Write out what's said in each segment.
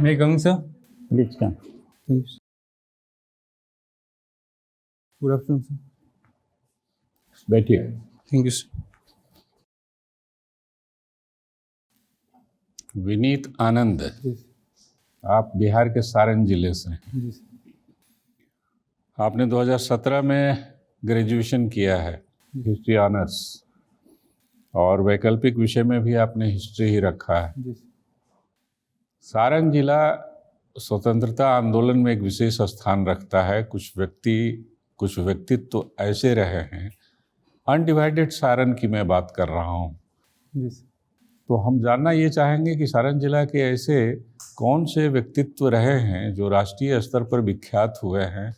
May I come, sir? Please come. Please. Good afternoon, sir. बैठिए। Thank you, sir. Vineet आनंद, जी आप बिहार के सारण जिले से हैं। जी सर। आपने 2017 में ग्रेजुएशन किया है, हिस्ट्री ऑनर्स, और वैकल्पिक विषय में भी आपने हिस्ट्री ही रखा है। जी सर। सारण जिला स्वतंत्रता आंदोलन में एक विशेष स्थान रखता है। कुछ व्यक्तित्व तो ऐसे रहे हैं। अनडिवाइडेड सारण की मैं बात कर रहा हूँ। जी सर। तो हम जानना ये चाहेंगे कि सारण जिला के ऐसे कौन से व्यक्तित्व रहे हैं जो राष्ट्रीय स्तर पर विख्यात हुए हैं,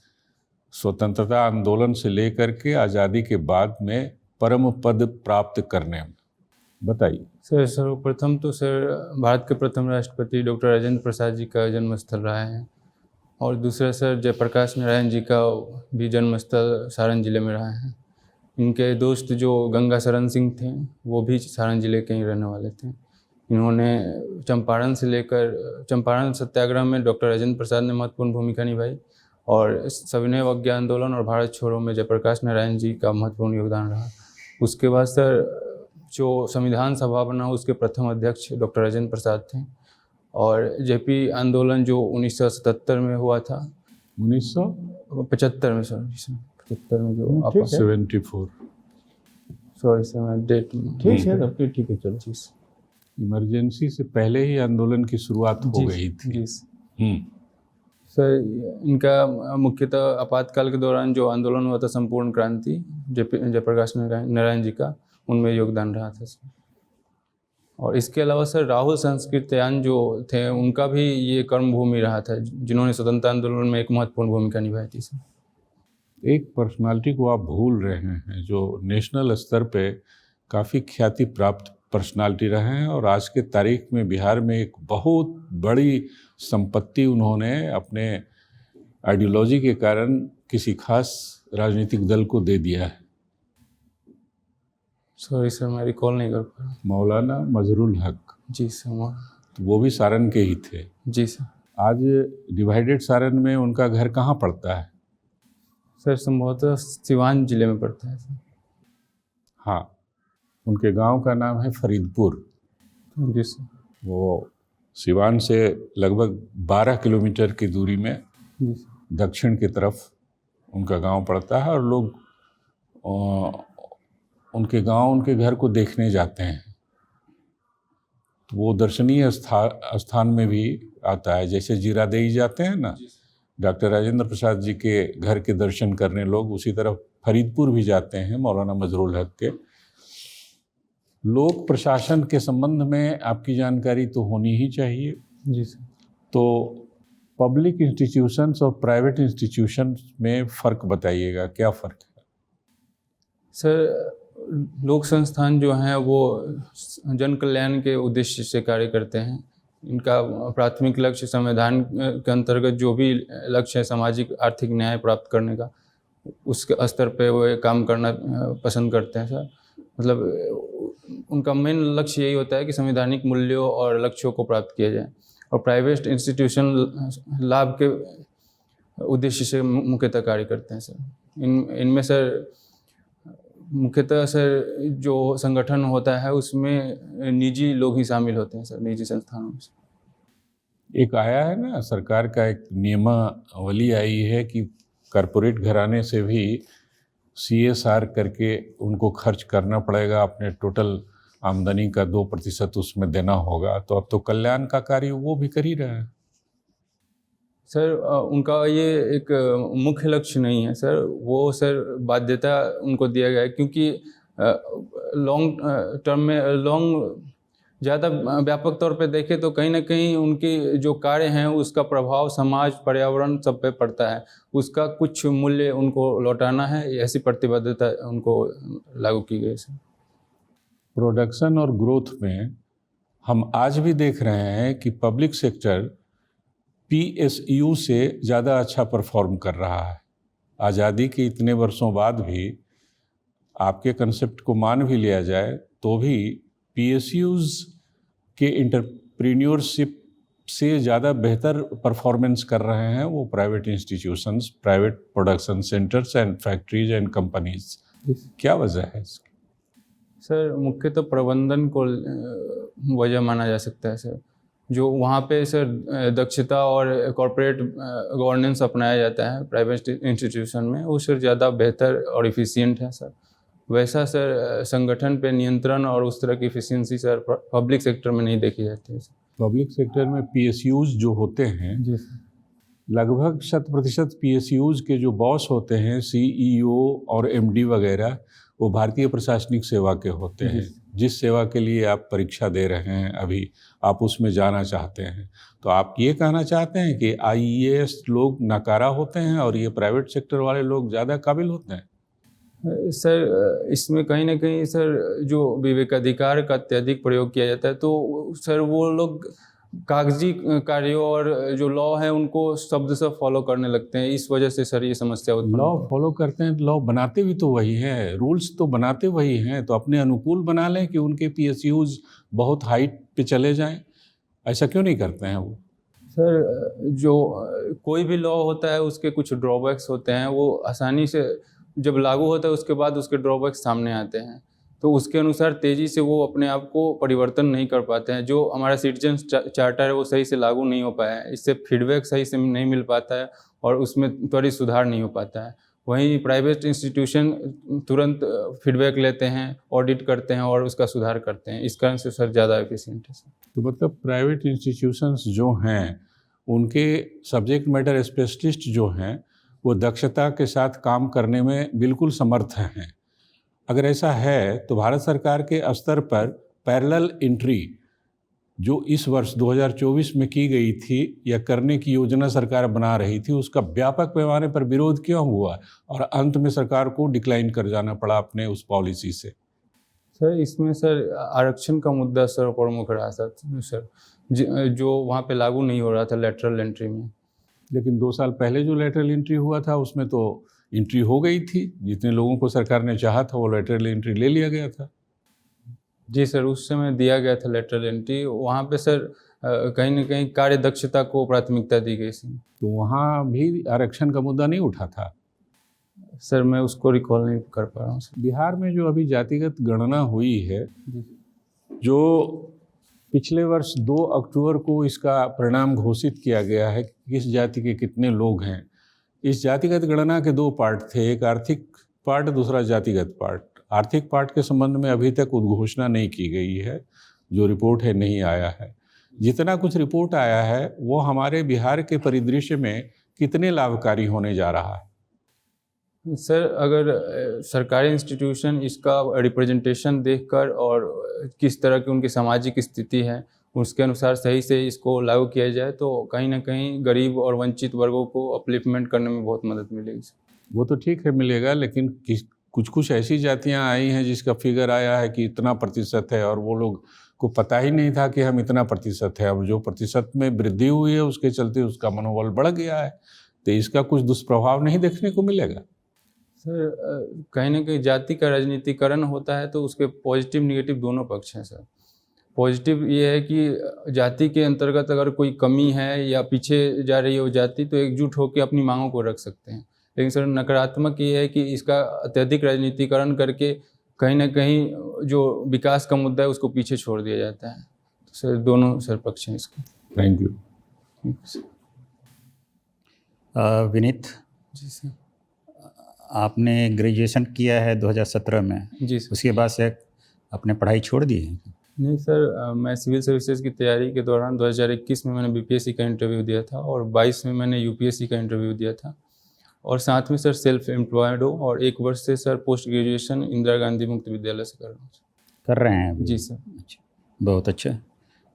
स्वतंत्रता आंदोलन से लेकर के आज़ादी के बाद में परम पद प्राप्त करने में, बताइए। सर सर्वप्रथम तो सर भारत के प्रथम राष्ट्रपति डॉक्टर राजेंद्र प्रसाद जी का जन्मस्थल रहा है, और दूसरा सर जयप्रकाश नारायण जी का भी जन्मस्थल सारण जिले में रहा है। इनके दोस्त जो गंगा शरण सिंह थे वो भी सारण जिले के ही रहने वाले थे। इन्होंने चंपारण सत्याग्रह में डॉक्टर राजेंद्र प्रसाद ने महत्वपूर्ण भूमिका निभाई, और सविनय अवज्ञा आंदोलन और भारत छोड़ो में जयप्रकाश नारायण जी का महत्वपूर्ण योगदान रहा। उसके बाद सर जो संविधान सभा बना उसके प्रथम अध्यक्ष डॉक्टर राजेंद्र प्रसाद थे, और जेपी आंदोलन जो 1977 में हुआ था, 1975 में सर 75 में जो आप 74, सॉरी सर मैं डेट ठीक है, ठीक है, चलो। इमरजेंसी से पहले ही आंदोलन की शुरुआत हो गई थी। जी सर, इनका मुख्यतः आपातकाल के दौरान जो आंदोलन हुआ था संपूर्ण क्रांति जयप्रकाश नारायण जी का, उनमें योगदान रहा था सर। और इसके अलावा सर राहुल संस्कृत्यायन जो थे उनका भी ये कर्मभूमि रहा था, जिन्होंने स्वतंत्रता आंदोलन में एक महत्वपूर्ण भूमिका निभाई थी सर। एक पर्सनालिटी को आप भूल रहे हैं जो नेशनल स्तर पे काफ़ी ख्याति प्राप्त पर्सनालिटी रहे हैं, और आज के तारीख में बिहार में एक बहुत बड़ी संपत्ति उन्होंने अपने आइडियोलॉजी के कारण किसी खास राजनीतिक दल को दे दिया है। सॉरी सर मैं रिकॉल नहीं कर पा रहा। मौलाना मजरुल हक। जी सर। तो वो भी सारण के ही थे। जी सर। आज डिवाइडेड सारण में उनका घर कहाँ पड़ता है? सर संभवतः सिवान जिले में पड़ता है सर। हाँ, उनके गांव का नाम है फरीदपुर। जी सर। वो सिवान से लगभग 12 किलोमीटर की दूरी में दक्षिण की तरफ उनका गांव पड़ता है, और लोग उनके गांव, उनके घर को देखने जाते हैं। तो वो दर्शनीय स्थान में भी आता है। जैसे जीरादेई जाते हैं ना डॉक्टर राजेंद्र प्रसाद जी के घर के दर्शन करने लोग, उसी तरह फरीदपुर भी जाते हैं मौलाना मजरुल हक के। लोक प्रशासन के संबंध में आपकी जानकारी तो होनी ही चाहिए। जी सर। तो पब्लिक इंस्टीट्यूशंस और प्राइवेट इंस्टीट्यूशंस में फ़र्क बताइएगा, क्या फ़र्क है? सर लोक संस्थान जो हैं वो जन कल्याण के उद्देश्य से कार्य करते हैं। इनका प्राथमिक लक्ष्य संविधान के अंतर्गत जो भी लक्ष्य है सामाजिक आर्थिक न्याय प्राप्त करने का, उसके स्तर पे वो काम करना पसंद करते हैं सर। मतलब उनका मेन लक्ष्य यही होता है कि संवैधानिक मूल्यों और लक्ष्यों को प्राप्त किया जाए। और प्राइवेट इंस्टीट्यूशन लाभ के उद्देश्य से मुख्यतः कार्य करते हैं सर। इनमें सर मुख्यतः सर जो संगठन होता है उसमें निजी लोग ही शामिल होते हैं सर, निजी संस्थानों में। एक आया है ना, सरकार का एक नियमावली आई है कि कॉरपोरेट घराने से भी CSR करके उनको खर्च करना पड़ेगा, अपने टोटल आमदनी का 2% उसमें देना होगा। तो अब तो कल्याण का कार्य वो भी कर ही रहा है सर। उनका ये एक मुख्य लक्ष्य नहीं है सर, वो सर बाध्यता उनको दिया गया है, क्योंकि लॉन्ग टर्म में ज़्यादा व्यापक तौर पे देखें तो कहीं ना कहीं उनकी जो कार्य हैं उसका प्रभाव समाज पर्यावरण सब पे पड़ता है। उसका कुछ मूल्य उनको लौटाना है, ऐसी प्रतिबद्धता उनको लागू की गई है। प्रोडक्शन और ग्रोथ में हम आज भी देख रहे हैं कि पब्लिक सेक्टर PSU से ज़्यादा अच्छा परफॉर्म कर रहा है। आज़ादी के इतने वर्षों बाद भी आपके कंसेप्ट को मान भी लिया जाए तो भी PSUs के एंटरप्रेन्योरशिप से ज़्यादा बेहतर परफॉर्मेंस कर रहे हैं वो private institutions, private production centres and factories and companies. क्या वजह है इसकी? सर मुख्यतः प्रबंधन को वजह माना जा सकता है सर। जो वहाँ पे सर दक्षता और कॉरपोरेट गवर्नेंस अपनाया जाता है प्राइवेट इंस्टीट्यूशन में, वो सर ज़्यादा बेहतर और इफ़िशियंट है सर। वैसा सर संगठन पे नियंत्रण और उस तरह की इफ़िशियंसी सर पब्लिक सेक्टर में नहीं देखी जाती है सर। पब्लिक सेक्टर में PSUs जो होते हैं, जी लगभग 100% PSUs के जो बॉस होते हैं, CEO और MD वगैरह, वो भारतीय प्रशासनिक सेवा के होते हैं। जिस सेवा के लिए आप परीक्षा दे रहे हैं अभी, आप उसमें जाना चाहते हैं, तो आप ये कहना चाहते हैं कि IAS लोग नकारा होते हैं और ये प्राइवेट सेक्टर वाले लोग ज़्यादा काबिल होते हैं? सर इसमें कहीं ना कहीं सर जो विवेकाधिकार का अत्यधिक प्रयोग किया जाता है, तो सर वो लोग कागजी कार्यों और जो लॉ है उनको शब्द से फॉलो करने लगते हैं। इस वजह से सर ये समस्या उत्पन्न लॉ फॉलो करते हैं, लॉ बनाते भी तो वही हैं, रूल्स तो बनाते वही हैं, तो अपने अनुकूल बना लें कि उनके PSUs बहुत हाइट पे चले जाएं। ऐसा क्यों नहीं करते हैं वो? सर जो कोई भी लॉ होता है उसके कुछ ड्रॉबैक्स होते हैं, वो आसानी से जब लागू होता है उसके बाद उसके ड्रॉबैक्स सामने आते हैं, तो उसके अनुसार तेज़ी से वो अपने आप को परिवर्तन नहीं कर पाते हैं। जो हमारा सिटीजन चार्टर है वो सही से लागू नहीं हो पाया है, इससे फीडबैक सही से नहीं मिल पाता है और उसमें त्वरित सुधार नहीं हो पाता है। वहीं प्राइवेट इंस्टीट्यूशन तुरंत फीडबैक लेते हैं, ऑडिट करते हैं और उसका सुधार करते हैं। इस कारण से सर ज़्यादा एफिशिएंट है सर। तो मतलब प्राइवेट इंस्टीट्यूशंस जो हैं उनके सब्जेक्ट मैटर स्पेशलिस्ट जो हैं वो दक्षता के साथ काम करने में बिल्कुल समर्थ हैं। अगर ऐसा है तो भारत सरकार के स्तर पर पैरेलल एंट्री जो इस वर्ष 2024 में की गई थी या करने की योजना सरकार बना रही थी, उसका व्यापक पैमाने पर विरोध क्यों हुआ और अंत में सरकार को डिक्लाइन कर जाना पड़ा अपने उस पॉलिसी से? सर इसमें सर आरक्षण का मुद्दा सर प्रमुख रहा सर, जो वहाँ पे लागू नहीं हो रहा था लेटरल एंट्री में। लेकिन 2 साल पहले जो लेटरल एंट्री हुआ था उसमें तो एंट्री हो गई थी, जितने लोगों को सरकार ने चाहा था वो लेटरल एंट्री ले लिया गया था। जी सर, उस समय दिया गया था लेटरल एंट्री। वहाँ पे सर कहीं ना कहीं कार्य दक्षता को प्राथमिकता दी गई थी। तो वहाँ भी आरक्षण का मुद्दा नहीं उठा था? सर मैं उसको रिकॉल नहीं कर पा रहा हूँ सर। बिहार में जो अभी जातिगत गणना हुई है, जो पिछले वर्ष 2 अक्टूबर को इसका परिणाम घोषित किया गया है कि किस जाति के कितने लोग हैं। इस जातिगत गणना के 2 पार्ट थे, एक आर्थिक पार्ट, दूसरा जातिगत पार्ट। आर्थिक पार्ट के संबंध में अभी तक उद्घोषणा नहीं की गई है, जो रिपोर्ट है नहीं आया है। जितना कुछ रिपोर्ट आया है वो हमारे बिहार के परिदृश्य में कितने लाभकारी होने जा रहा है? सर अगर सरकारी इंस्टीट्यूशन इसका रिप्रेजेंटेशन देखकर और किस तरह की उनकी सामाजिक स्थिति है उसके अनुसार सही से इसको लागू किया जाए तो कहीं ना कहीं गरीब और वंचित वर्गों को अपलिफ्टमेंट करने में बहुत मदद मिलेगी। वो तो ठीक है मिलेगा, लेकिन कुछ कुछ ऐसी जातियां आई हैं जिसका फिगर आया है कि इतना प्रतिशत है और वो लोग को पता ही नहीं था कि हम इतना प्रतिशत है। अब जो प्रतिशत में वृद्धि हुई है उसके चलते उसका मनोबल बढ़ गया है, तो इसका कुछ दुष्प्रभाव नहीं देखने को मिलेगा? सर कहीं ना कहीं जाति का राजनीतिकरण होता है तो उसके पॉजिटिव निगेटिव दोनों पक्ष हैं सर। पॉजिटिव ये है कि जाति के अंतर्गत अगर कोई कमी है या पीछे जा रही है वो जाति तो एकजुट होकर अपनी मांगों को रख सकते हैं। लेकिन सर नकारात्मक ये है कि इसका अत्यधिक राजनीतिकरण करके कहीं ना कहीं जो विकास का मुद्दा है उसको पीछे छोड़ दिया जाता है। तो सर दोनों सर पक्ष हैं इसके। Thank you. Vineet ji sir. आपने ग्रेजुएशन किया है 2017 में। जी सर। उसके बाद से आपने पढ़ाई छोड़ दी है? नहीं सर, मैं सिविल सर्विसेज की तैयारी के दौरान 2021 में मैंने BPSC का इंटरव्यू दिया था और 22 में मैंने UPSC का इंटरव्यू दिया था और साथ में सर सेल्फ एम्प्लॉयड हूँ और 1 वर्ष से sir post graduation Indira Gandhi मुक्त विद्यालय से कर रहा हूँ। कर रहे हैं अभी? जी सर। अच्छा, बहुत अच्छा।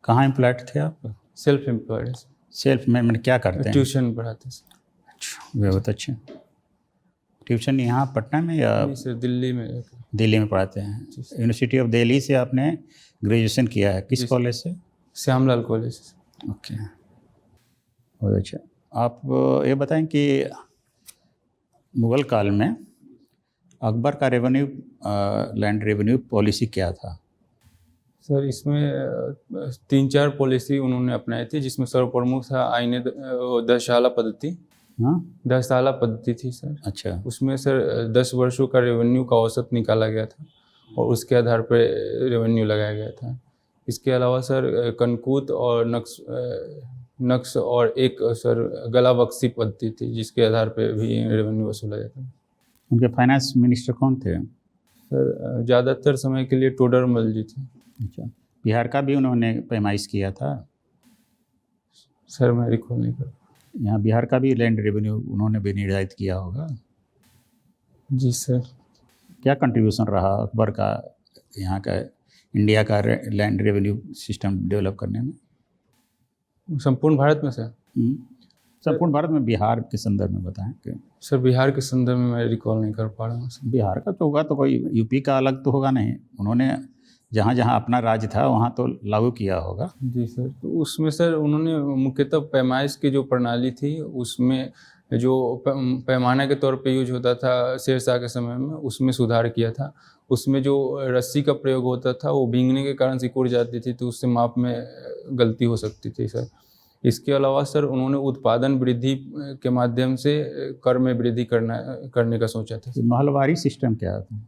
कहाँ एम्प्लॉयड थे आप? Self employed. सेल्फ में क्या करते हैं? ट्यूशन पढ़ाते सर। अच्छा, बहुत अच्छा। ट्यूशन यहाँ पटना में या? नहीं सर, दिल्ली में। दिल्ली में पढ़ाते हैं। यूनिवर्सिटी ऑफ दिल्ली से आपने ग्रेजुएशन किया है? किस कॉलेज से? श्यामलाल कॉलेज। ओके, बहुत अच्छा। आप ये बताएं कि मुग़ल काल में अकबर का रेवेन्यू लैंड रेवेन्यू पॉलिसी क्या था? सर इसमें 3-4 पॉलिसी उन्होंने अपनाई थी, जिसमें सर्वप्रमुख था आईने दशहाला पद्धति। हाँ, 10 साला पद्धति थी सर। अच्छा। उसमें सर 10 वर्षों का रेवेन्यू का औसत निकाला गया था और उसके आधार पर रेवेन्यू लगाया गया था। इसके अलावा सर कनकूत और नक्श और एक सर गलाबक्सी पद्धति थी, जिसके आधार पर भी रेवेन्यू वसूला जाता था। उनके फाइनेंस मिनिस्टर कौन थे? सर ज़्यादातर समय के लिए टोडरमल जी थे। अच्छा, बिहार का भी उन्होंने पैमाइश किया था? सर मैं रिकॉल नहीं कर। यहाँ बिहार का भी लैंड रेवेन्यू उन्होंने भी निर्धारित किया होगा। जी सर। क्या कंट्रीब्यूशन रहा अकबर का यहाँ का इंडिया का लैंड रेवेन्यू सिस्टम डेवलप करने में? संपूर्ण भारत में सर? संपूर्ण भारत में, बिहार के संदर्भ में बताएं कि। सर बिहार के संदर्भ में मैं रिकॉल नहीं कर पा रहा हूँ सर। बिहार का तो होगा, तो कोई यूपी का अलग तो होगा नहीं। उन्होंने जहाँ जहाँ अपना राज्य था वहाँ तो लागू किया होगा। जी सर। तो उसमें सर उन्होंने मुख्यतः पैमाइश की जो प्रणाली थी, उसमें जो पैमाना के तौर पे यूज होता था शेरशाह के समय में, उसमें सुधार किया था। उसमें जो रस्सी का प्रयोग होता था वो भीगने के कारण सिकुड़ जाती थी, तो उससे माप में गलती हो सकती थी सर। इसके अलावा सर उन्होंने उत्पादन वृद्धि के माध्यम से कर में वृद्धि करने का सोचा था। महलवारी सिस्टम क्या था?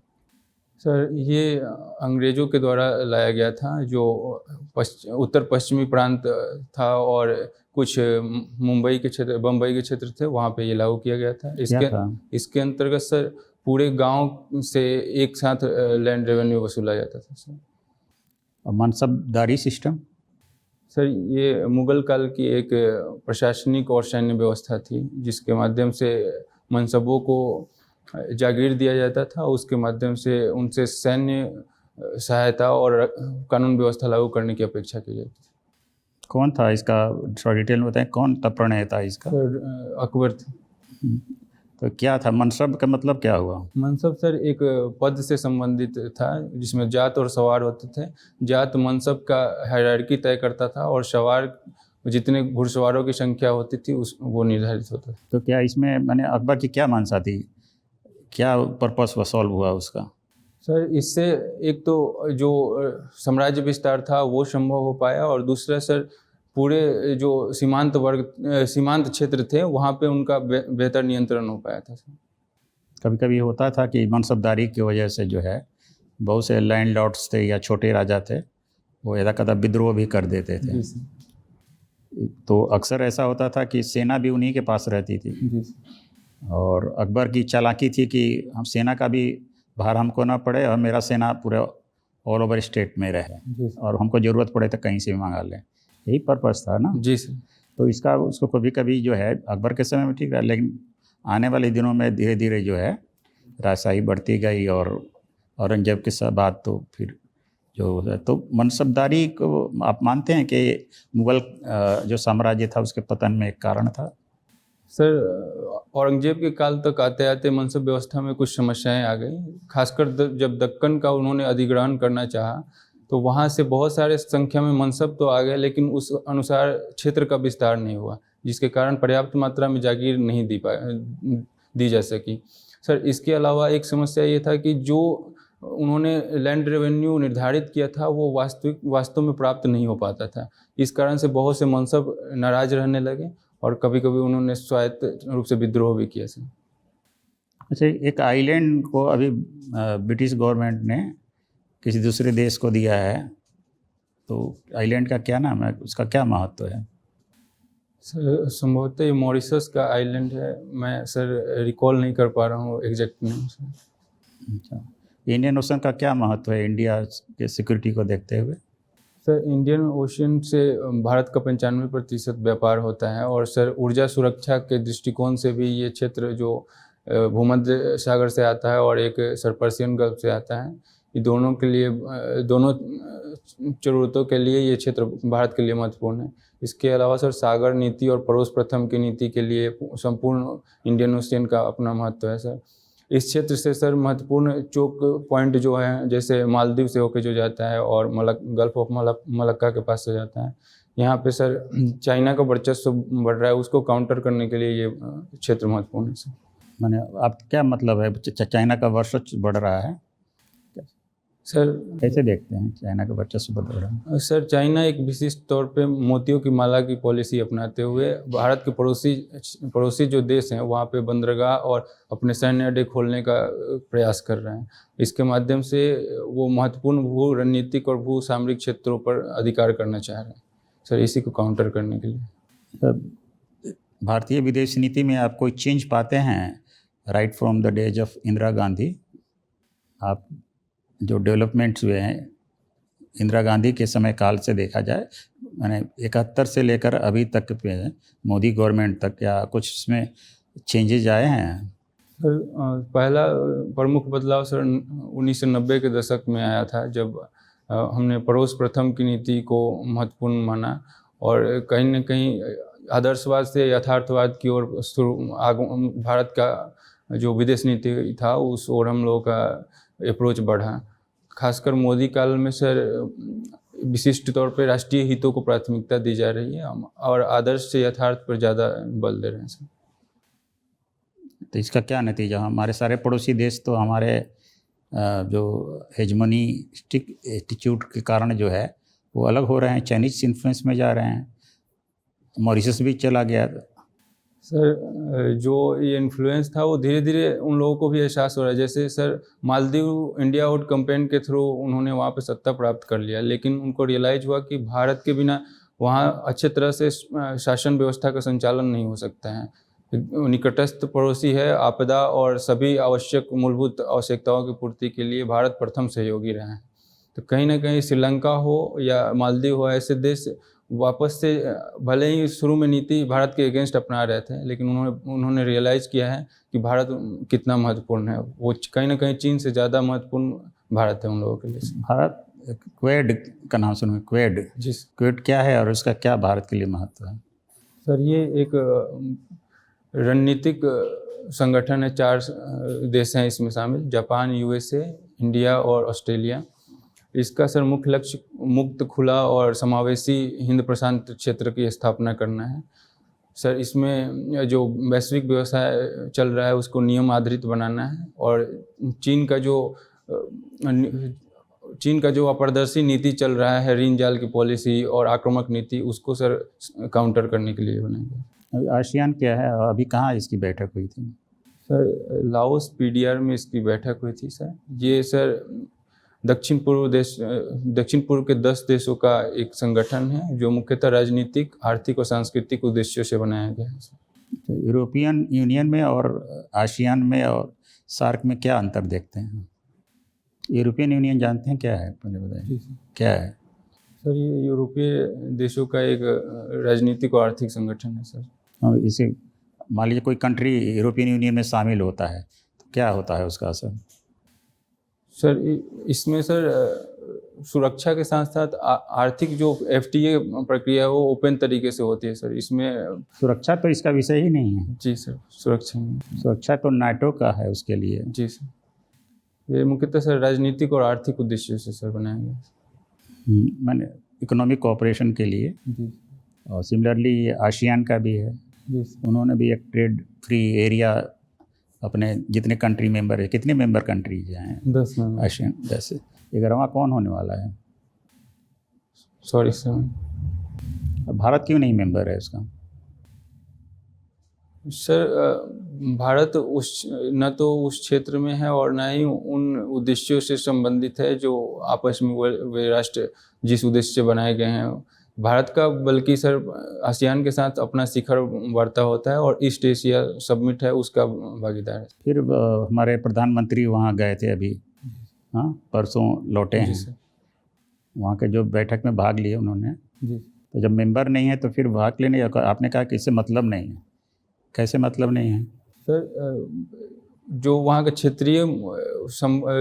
सर ये अंग्रेज़ों के द्वारा लाया गया था, जो उत्तर पश्चिमी प्रांत था और कुछ मुंबई के क्षेत्र, बम्बई के क्षेत्र थे, वहाँ पे ये लागू किया गया था। इसके अंतर्गत सर पूरे गांव से एक साथ लैंड रेवेन्यू वसूला जाता था सर। और मनसबदारी सिस्टम? सर ये मुगल काल की एक प्रशासनिक और सैन्य व्यवस्था थी, जिसके माध्यम से मनसबों को जागीर दिया जाता था। उसके माध्यम से उनसे सैन्य सहायता और कानून व्यवस्था लागू करने की अपेक्षा की जाती थी। कौन था इसका थोड़ा डिटेल में बताएं, कौन था प्रणेता इसका? सर अकबर थे। तो क्या था मनसब का मतलब क्या हुआ? मनसब सर एक पद से संबंधित था, जिसमें जात और सवार होते थे। जात मनसब का हायरार्की तय करता था और सवार जितने घुड़सवारों की संख्या होती थी वो निर्धारित होता था। तो क्या इसमें मैंने अकबर की क्या मंशा थी, क्या पर्पस वो सॉल्व हुआ उसका? सर इससे एक तो जो साम्राज्य विस्तार था वो संभव हो पाया, और दूसरा सर पूरे जो सीमांत क्षेत्र थे वहाँ पे उनका बेहतर नियंत्रण हो पाया था। कभी कभी होता था कि मनसबदारी की वजह से जो है बहुत से लैंड लॉर्ड्स थे या छोटे राजा थे, वो यदाकदा विद्रोह भी कर देते थे। तो अक्सर ऐसा होता था कि सेना भी उन्हीं के पास रहती थी। और अकबर की चालाकी थी कि हम सेना का भी भार हमको ना पड़े और मेरा सेना पूरे ऑल ओवर स्टेट में रहे, और हमको ज़रूरत पड़े तो कहीं से भी मंगा लें। यही पर्पस था ना? जी सर। तो इसका उसको कभी कभी जो है अकबर के समय में ठीक रहा, लेकिन आने वाले दिनों में धीरे धीरे जो है राजशाही बढ़ती गई, और औरंगजेब के बाद तो फिर जो है, तो मनसबदारी को आप मानते हैं कि मुग़ल जो साम्राज्य था उसके पतन में एक कारण था? सर औरंगजेब के काल तक आते आते मनसब व्यवस्था में कुछ समस्याएं आ गई, खासकर जब दक्कन का उन्होंने अधिग्रहण करना चाहा तो वहाँ से बहुत सारे संख्या में मनसब तो आ गए, लेकिन उस अनुसार क्षेत्र का विस्तार नहीं हुआ, जिसके कारण पर्याप्त मात्रा में जागीर नहीं दी जा सकी। सर इसके अलावा एक समस्या ये था कि जो उन्होंने लैंड रेवेन्यू निर्धारित किया था वो वास्तव में प्राप्त नहीं हो पाता था। इस कारण से बहुत से मनसब नाराज रहने लगे और कभी कभी उन्होंने स्वायत्त रूप से विद्रोह भी किया सर। अच्छा, एक आइलैंड को अभी ब्रिटिश गवर्नमेंट ने किसी दूसरे देश को दिया है, तो आइलैंड का क्या नाम है, उसका क्या महत्व है? सर संभवतः ये मॉरिशस का आइलैंड है, मैं सर रिकॉल नहीं कर पा रहा हूँ एग्जैक्ट नेम सर। अच्छा, इंडियन ओशन का क्या महत्व है इंडिया के सिक्योरिटी को देखते हुए? सर इंडियन ओशन से भारत का 95% व्यापार होता है, और सर ऊर्जा सुरक्षा के दृष्टिकोण से भी ये क्षेत्र जो भूमध्य सागर से आता है और एक सर पर्शियन गल्फ से आता है, ये दोनों के लिए, दोनों ज़रूरतों के लिए ये क्षेत्र भारत के लिए महत्वपूर्ण है। इसके अलावा सर सागर नीति और पड़ोस प्रथम की नीति के लिए संपूर्ण इंडियन ओशियन का अपना महत्व है सर। इस क्षेत्र से सर महत्वपूर्ण चोक पॉइंट जो है, जैसे मालदीव से होकर जो जाता है और गल्फ ऑफ मलक्का के पास से जाता है, यहाँ पे सर चाइना का वर्चस्व बढ़ रहा है, उसको काउंटर करने के लिए ये क्षेत्र महत्वपूर्ण है सर। मैंने आप क्या मतलब है चाइना का वर्चस्व बढ़ रहा है? सर कैसे देखते हैं चाइना का वर्चस्व बढ़ रहा है? सर चाइना एक विशिष्ट तौर पे मोतियों की माला की पॉलिसी अपनाते हुए भारत के पड़ोसी जो देश हैं वहाँ पे बंदरगाह और अपने सैन्य अड्डे खोलने का प्रयास कर रहे हैं। इसके माध्यम से वो महत्वपूर्ण भू रणनीतिक और भू सामरिक क्षेत्रों पर अधिकार करना चाह रहे हैं सर, इसी को काउंटर करने के लिए। भारतीय विदेश नीति में आप कोई चेंज पाते हैं right from the days of Indira Gandhi? आप जो डेवलपमेंट्स हुए हैं इंदिरा गांधी के समय काल से देखा जाए, मैंने 71 से लेकर अभी तक पे मोदी गवर्नमेंट तक, क्या कुछ इसमें चेंजेज आए हैं? सर पहला प्रमुख बदलाव सर 1990 के दशक में आया था, जब हमने पड़ोस प्रथम की नीति को महत्वपूर्ण माना और कहीं न कहीं आदर्शवाद से यथार्थवाद की ओर भारत का जो विदेश नीति था उस ओर हम लोगों का अप्रोच बढ़ा। खासकर मोदी काल में सर विशिष्ट तौर पे राष्ट्रीय हितों को प्राथमिकता दी जा रही है और आदर्श से यथार्थ पर ज़्यादा बल दे रहे हैं सर। तो इसका क्या नतीजा? हमारे सारे पड़ोसी देश तो हमारे जो हेजमोनिस्टिक एटीट्यूड के कारण जो है वो अलग हो रहे हैं, चाइनीज इन्फ्लुएंस में जा रहे हैं। मॉरिशस भी चला गया। सर जो ये इन्फ्लुएंस था वो धीरे धीरे उन लोगों को भी एहसास हो रहा है। जैसे sir Maldives India out campaign के थ्रू उन्होंने वहाँ पे सत्ता प्राप्त कर लिया, लेकिन उनको रियलाइज हुआ कि भारत के बिना वहाँ अच्छे तरह से शासन व्यवस्था का संचालन नहीं हो सकता है। निकटस्थ पड़ोसी है, आपदा और सभी आवश्यक मूलभूत आवश्यकताओं की पूर्ति के लिए भारत प्रथम सहयोगी रहा है। तो कहीं ना कहीं श्रीलंका हो या मालदीव हो, ऐसे देश वापस से भले ही शुरू में नीति भारत के अगेंस्ट अपना रहे थे, लेकिन उन्होंने रियलाइज़ किया है कि भारत कितना महत्वपूर्ण है। वो कहीं ना कहीं चीन से ज़्यादा महत्वपूर्ण भारत है उन लोगों के लिए। भारत क्वेड का नाम सुना? क्वेड, जी क्वेड क्या है और उसका क्या भारत के लिए महत्व है? सर ये एक रणनीतिक संगठन है। 4 देश हैं इसमें शामिल, जापान, USA, इंडिया और ऑस्ट्रेलिया। इसका सर मुख्य लक्ष्य मुक्त, खुला और समावेशी हिंद प्रशांत क्षेत्र की स्थापना करना है। सर इसमें जो वैश्विक व्यवसाय चल रहा है उसको नियम आधारित बनाना है और चीन का जो अपारदर्शी नीति चल रहा है, ऋण जाल की पॉलिसी और आक्रामक नीति, उसको सर काउंटर करने के लिए बनाएंगे। आसियान क्या है? अभी कहाँ इसकी बैठक हुई थी? सर लाओस PDR में इसकी बैठक हुई थी सर। ये सर दक्षिण पूर्व के 10 देशों का एक संगठन है जो मुख्यतः राजनीतिक, आर्थिक और सांस्कृतिक उद्देश्यों से बनाया गया है। तो यूरोपियन यूनियन में और आसियान में और सार्क में क्या अंतर देखते हैं? यूरोपियन यूनियन जानते हैं क्या है? पहले बताइए क्या है। सर ये यूरोपीय देशों का एक राजनीतिक और आर्थिक संगठन है सर। इसे मान लीजिए कोई कंट्री यूरोपियन यूनियन में शामिल होता है तो क्या होता है उसका असर? सर इसमें सर सुरक्षा के साथ साथ आर्थिक जो FTA प्रक्रिया है वो ओपन तरीके से होती है सर। इसमें सुरक्षा तो इसका विषय ही नहीं है। जी सर, सुरक्षा तो नाटो का है उसके लिए। जी सर, ये मुख्यतः सर राजनीतिक और आर्थिक उद्देश्य से सर बनाया गया। मैंने इकोनॉमिक कोऑपरेशन के लिए। जी। और सिमिलरली ये आसियान का भी है। जी। उन्होंने भी एक ट्रेड फ्री एरिया अपने जितने कंट्री मेंबर है, कितने मेंबर कंट्रीज हैं? 10 मेंबर। आसियान 10। 11वां कौन होने वाला है? Sorry sir. भारत क्यों नहीं मेंबर है उसका? सर भारत न तो उस क्षेत्र में है और न ही उन उद्देश्यों से संबंधित है जो आपस में वे राष्ट्र जिस उद्देश्य से बनाए गए हैं भारत का, बल्कि सर आसियान के साथ अपना शिखर वार्ता होता है और ईस्ट एशिया समिट है उसका भागीदार है। फिर हमारे प्रधानमंत्री वहाँ गए थे अभी, हाँ परसों लौटे हैं। वहाँ के जो बैठक में भाग लिए उन्होंने जी। तो जब मेंबर नहीं है तो फिर भाग लेने, आपने कहा कि इससे मतलब नहीं है। कैसे मतलब नहीं है? सर जो वहाँ का क्षेत्रीय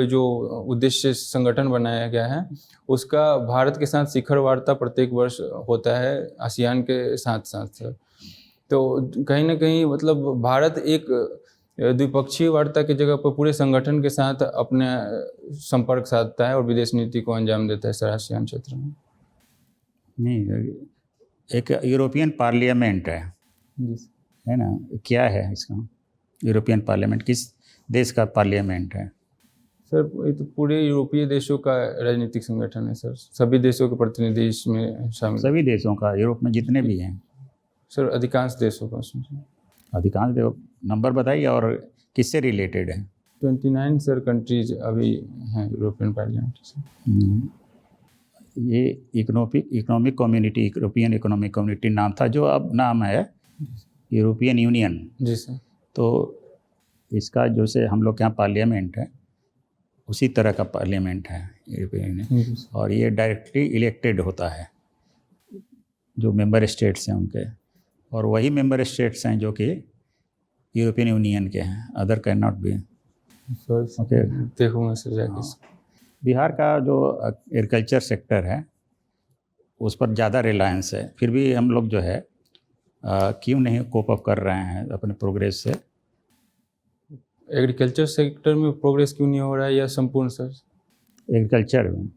जो उद्देश्य संगठन बनाया गया है उसका भारत के साथ शिखर वार्ता प्रत्येक वर्ष होता है आसियान के साथ साथ सर। तो कहीं ना कहीं मतलब भारत एक द्विपक्षीय वार्ता की जगह पर पूरे संगठन के साथ अपने संपर्क साधता है और विदेश नीति को अंजाम देता है सर आसियान क्षेत्र में। नहीं, एक यूरोपियन पार्लियामेंट है ना? क्या है इसका? यूरोपियन पार्लियामेंट किस देश का पार्लियामेंट है? सर ये तो पूरे यूरोपीय देशों का राजनीतिक संगठन है सर, सभी देशों के प्रतिनिधि इसमें शामिल हैं। सभी देशों का, यूरोप में जितने भी हैं सर अधिकांश देशों का उसमें सर। अधिकांश नंबर बताइए और किससे रिलेटेड है? 29 सर कंट्रीज अभी हैं यूरोपियन पार्लियामेंट से। ये economic community, European economic community नाम था, जो अब नाम है यूरोपियन यूनियन। जी सर। तो इसका जो से हम लोग के यहाँ पार्लियामेंट है, उसी तरह का पार्लियामेंट है यूरोपियन यूनियन, और ये डायरेक्टली इलेक्टेड होता है जो मेंबर स्टेट्स हैं उनके, और वही मेंबर स्टेट्स हैं जो कि यूरोपियन यूनियन के हैं, other can not be. Okay देखूँगा सर जाके। बिहार का जो एग्रीकल्चर सेक्टर है उस पर ज़्यादा रिलायंस है, फिर भी हम लोग जो है क्यों नहीं कोप अप कर रहे हैं अपने प्रोग्रेस से? एग्रीकल्चर सेक्टर में प्रोग्रेस क्यों नहीं हो रहा है या संपूर्ण सर? एग्रीकल्चर में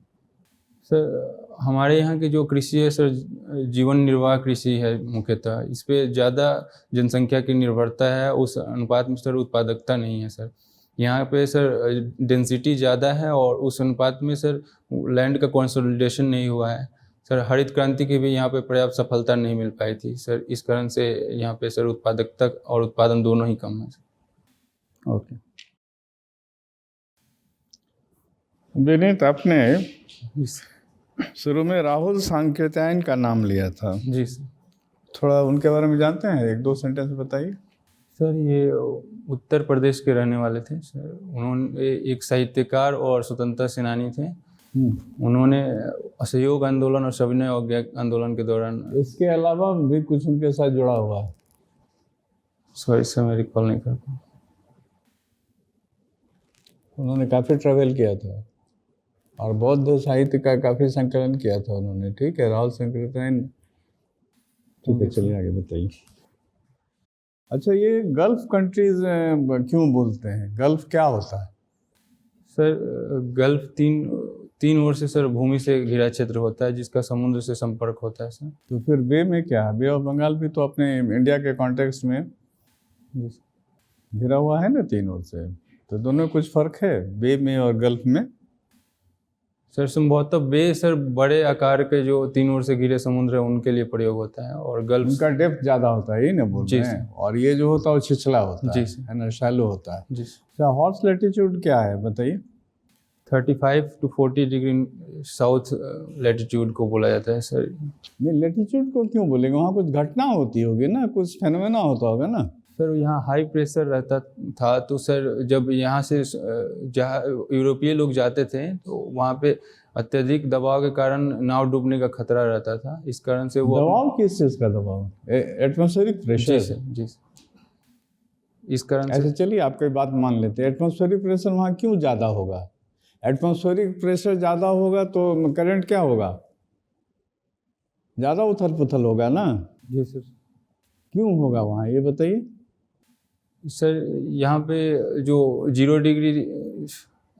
सर हमारे यहाँ की जो कृषि है सर, जीवन निर्वाह कृषि है मुख्यतः, इस पे ज़्यादा जनसंख्या की निर्भरता है, उस अनुपात में सर उत्पादकता नहीं है सर। यहाँ पे सर डेंसिटी ज़्यादा है और उस अनुपात में सर लैंड का कंसोलिडेशन नहीं हुआ है सर। हरित क्रांति की भी यहाँ पे पर्याप्त सफलता नहीं मिल पाई थी सर, इस कारण से यहाँ पे सर उत्पादकता और उत्पादन दोनों ही कम है सर। ओके। विनीत, आपने शुरू में राहुल सांकृत्यायन का नाम लिया था, जी सर। थोड़ा उनके बारे में जानते हैं? एक दो सेंटेंस बताइए। सर ये उत्तर प्रदेश के रहने वाले थे सर। उन्होंने एक साहित्यकार और स्वतंत्रता सेनानी थे। उन्होंने असहयोग आंदोलन और सविनय अवज्ञा आंदोलन के दौरान, इसके अलावा भी कुछ उनके साथ जुड़ा हुआ है? सॉरी सर मैं रिकॉल नहीं कर पाऊँ। उन्होंने काफ़ी ट्रैवल किया था और बौद्ध साहित्य का काफ़ी संकलन किया था उन्होंने। ठीक है, राहुल सांकृत्यायन। ठीक है, चलिए आगे बताइए। अच्छा, ये गल्फ कंट्रीज क्यों बोलते हैं? गल्फ क्या होता है? सर गल्फ तीन ओर से सर भूमि से घिरा क्षेत्र होता है जिसका समुद्र से संपर्क होता है सर। तो फिर बे में क्या है? बे ऑफ बंगाल भी तो अपने इंडिया के कॉन्टेक्स्ट में घिरा हुआ है ना तीन ओर से, तो दोनों में कुछ फर्क है बे में और गल्फ में? सर संभवतः बे सर बड़े आकार के जो तीन ओर से घिरे समुद्र है उनके लिए प्रयोग होता है, और गल्फ उनका डेप्थ ज़्यादा होता है, यही ना बोल रहे हैं? और ये जो होता है वो छिछला होता जी है ना, शैलो होता है। जी। अच्छा, हॉर्स लैटिट्यूड क्या है बताइए? 35 to 40 डिग्री साउथ लैटिट्यूड को बोला जाता है सर। नहीं, लैटिट्यूड को क्यों बोलेंगे? वहाँ कुछ घटना होती होगी ना, कुछ फेनोमेना होता होगा ना? सर यहाँ हाई प्रेशर रहता था, तो सर जब यहाँ से जहाँ यूरोपीय लोग जाते थे तो वहाँ पे अत्यधिक दबाव के कारण नाव डूबने का खतरा रहता था, इस कारण से वो दबाव किस चीज़ का दबाव? Atmospheric pressure? जी सर, जी सर। इस कारण ऐसे से चलिए आपकी बात मान लेते हैं, एटमॉस्फेरिक प्रेशर वहाँ क्यों ज़्यादा होगा? एटमॉस्फेरिक प्रेशर ज़्यादा होगा तो करंट क्या होगा? ज़्यादा उथल पुथल होगा ना? जी सर। क्यों होगा वहाँ, ये बताइए। सर यहाँ पे जो 0 डिग्री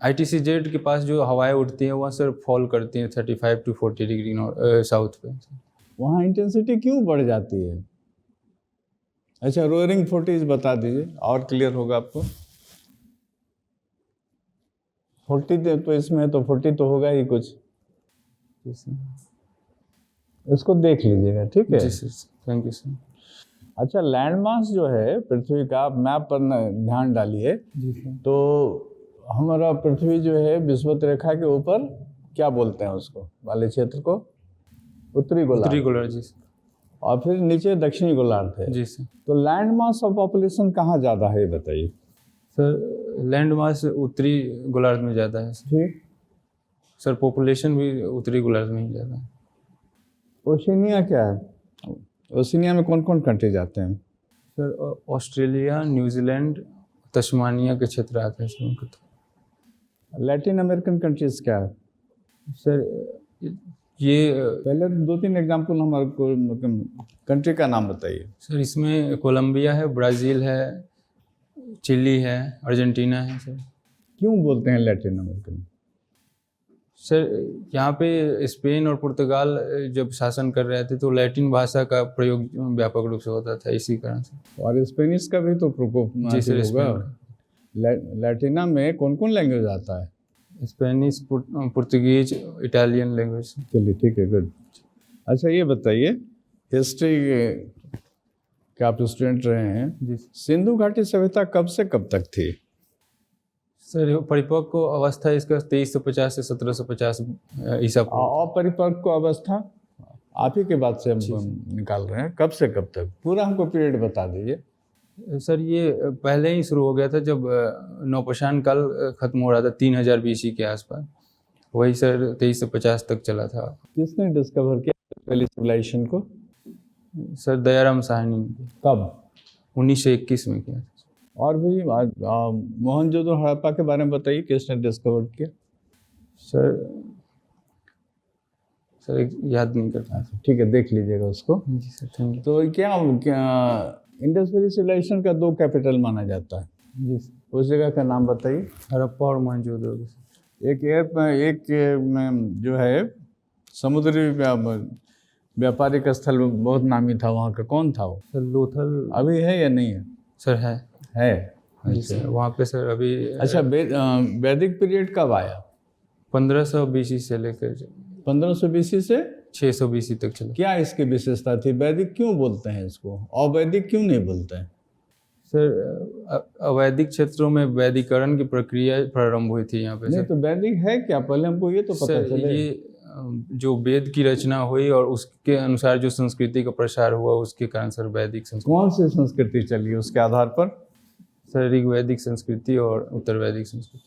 ITCZ के पास जो हवाएं उठती हैं वहाँ सर फॉल करती हैं 35 to 40 डिग्री साउथ पे। वहाँ इंटेंसिटी क्यों बढ़ जाती है? अच्छा, रोअरिंग 40 बता दीजिए और क्लियर होगा आपको। 40 तो इसमें है तो 40 तो होगा ही कुछ, इसको देख लीजिएगा, ठीक है? जी सर, थैंक यू सर। अच्छा, लैंड मास जो है पृथ्वी का, आप मैप पर ध्यान डालिए। जी सर। तो हमारा पृथ्वी जो है विषुवत रेखा के ऊपर क्या बोलते हैं उसको वाले क्षेत्र को? उत्तरी गोलार्ध। उत्तरी गोलार्ध, जी सर। और फिर नीचे दक्षिणी गोलार्ध है। जी सर। तो लैंड मास ऑफ पॉपुलेशन कहाँ ज़्यादा है बताइए? सर लैंड मास उत्तरी गोलार्ध में ज़्यादा है सर। ठीक। सर पॉपुलेशन भी उत्तरी गोलार्ध में ही ज़्यादा है। ओशिनिया क्या है? ओशिनिया में कौन कौन कंट्री जाते हैं? सर ऑस्ट्रेलिया, न्यूजीलैंड, तस्मानिया के क्षेत्र आते हैं सर उनके। तो लैटिन अमेरिकन कंट्रीज क्या है? सर ये पहले 2-3 एग्जाम्पल हमारे को कंट्री का नाम बताइए। सर इसमें कोलंबिया है, ब्राज़ील है, चिली है, अर्जेंटीना है सर। क्यों बोलते हैं लैटिन अमेरिकन? सर यहाँ पे स्पेन और पुर्तगाल जब शासन कर रहे थे तो लैटिन भाषा का प्रयोग व्यापक रूप से होता था, इसी कारण से। और स्पेनिश का भी तो प्रकोप जी सर, होगा। लैटिना में कौन कौन लैंग्वेज आता है? Spanish, Portuguese, Italian language. चलिए ठीक है, गुड। अच्छा ये बताइए, हिस्ट्री के आप स्टूडेंट रहे हैं, जी सिंधु घाटी सभ्यता कब से कब तक थी? सर, परिपक्व अवस्था इसका 2350 से 1750 ईसा पूर्व। अपरिपक्व अवस्था आप ही के बात से हम निकाल रहे हैं, कब से कब तक? पूरा हमको पीरियड बता दीजिए। सर ये पहले ही शुरू हो गया था जब नौपाषाण काल खत्म हो रहा था 3000 BC के आसपास, वही सर 2350 तक चला था। किसने डिस्कवर किया पहली सिविलाइजेशन को? सर दयाराम साहनी ने कब? 1921 में किया था। और भी मोहनजोदड़ो हड़प्पा के बारे में बताइए, किसने डिस्कवर किया? सर एक याद नहीं करता। ठीक है, देख लीजिएगा उसको। जी सर, थैंक यू। तो क्या इंडस वैली सिविलाइजेशन का 2 कैपिटल माना जाता है, जी उस जगह का नाम बताइए। हड़प्पा और मोहनजोदड़ो। एक जो है समुद्री व्यापारिक स्थल बहुत नामी था, वहाँ का कौन था वो? सर लोथल। अभी है या नहीं है? सर है। जी सर, वहाँ पे सर अभी। अच्छा, वैदिक पीरियड कब आया? 1500 BC से लेकर 1500 BC से 600 BC तक चला। क्या इसकी विशेषता थी? वैदिक क्यों बोलते हैं इसको, अवैदिक क्यों नहीं बोलते हैं? सर अवैदिक क्षेत्रों में वैदिकरण की प्रक्रिया प्रारंभ हुई थी यहाँ पे। नहीं तो वैदिक है क्या, पहले हमको ये तो पता सर चले। ये जो वेद की रचना हुई और उसके अनुसार जो संस्कृति का प्रसार हुआ, उसके कारण सर वैदिक संस्कृति। कौन सी संस्कृति चली उसके आधार पर? सर ऋग्वैदिक संस्कृति और उत्तर वैदिक संस्कृति।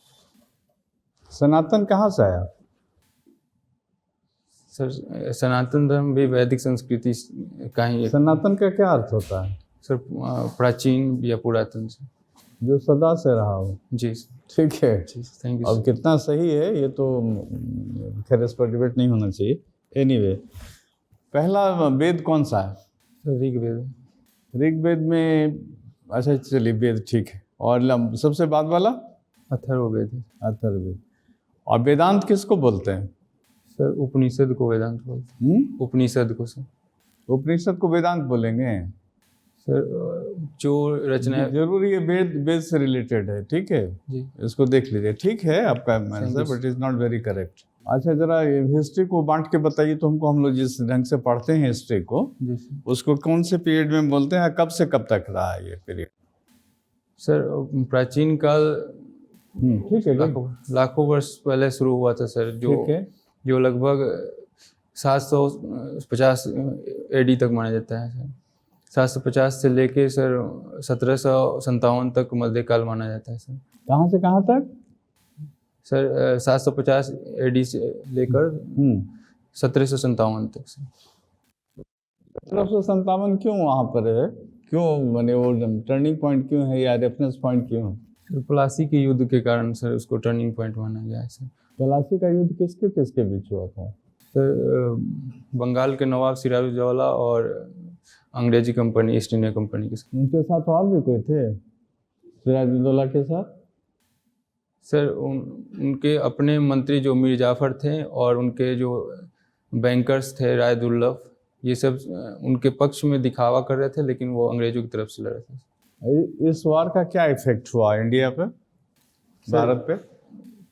सनातन कहाँ से आया? सर सनातन धर्म भी वैदिक संस्कृति का ही एक। सनातन का क्या अर्थ होता है? सर प्राचीन या पुरातन से। जो सदा से रहा हो। जी ठीक है, थैंक यू। अब कितना सही है ये तो खैर इस पर डिबेट नहीं होना चाहिए। एनीवे, पहला वेद कौन सा है? सर ऋग्वेद। ऋग्वेद में, अच्छा चलिए वेद ठीक है। और सबसे बाद वाला? अथर्ववेद। अथर्ववेद। और वेदांत किसको बोलते हैं? सर उपनिषद को वेदांत बोलते हैं। उपनिषद को सर। उपनिषद को वेदांत बोलेंगे? सर जो रचना जरूरी है, वेद से रिलेटेड है, ठीक है जी। इसको देख लीजिए। ठीक है आपका answer, but is not very correct. अच्छा जरा हिस्ट्री को बांट के बताइए तो हमको, हम लोग जिस ढंग से पढ़ते हैं हिस्ट्री को, जी सर। उसको कौन से पीरियड में बोलते हैं, कब से कब तक रहा है ये पीरियड? सर प्राचीन काल ठीक है, लाखों वर्ष पहले शुरू हुआ था सर, जो लगभग 750 AD तक माना जाता है सर। 750 से लेके सर 1757 तक मध्यकाल माना जाता है सर। कहाँ से कहाँ तक? सर 750 AD से लेकर 1757 तक सर। 1757 क्यों वहाँ पर है? क्यों माने वो टर्निंग पॉइंट क्यों है या रेफरेंस पॉइंट क्यों है? सर प्लासी के युद्ध के कारण सर उसको टर्निंग पॉइंट माना गया है सर। प्लासी का युद्ध किसके किसके बीच हुआ था? सर बंगाल के नवाब सिराजुद्दौला और अंग्रेजी कंपनी ईस्ट इंडिया कंपनी के साथ। उनके साथ और भी कोई थे सिराजुद्दौला के साथ? सर उनके अपने मंत्री जो मीर जाफर थे और उनके जो बैंकर्स थे राय दुर्लभ, ये सब उनके पक्ष में दिखावा कर रहे थे, लेकिन वो अंग्रेजों की तरफ से लड़ रहे थे। इस वार का क्या इफेक्ट हुआ इंडिया पे, भारत पे?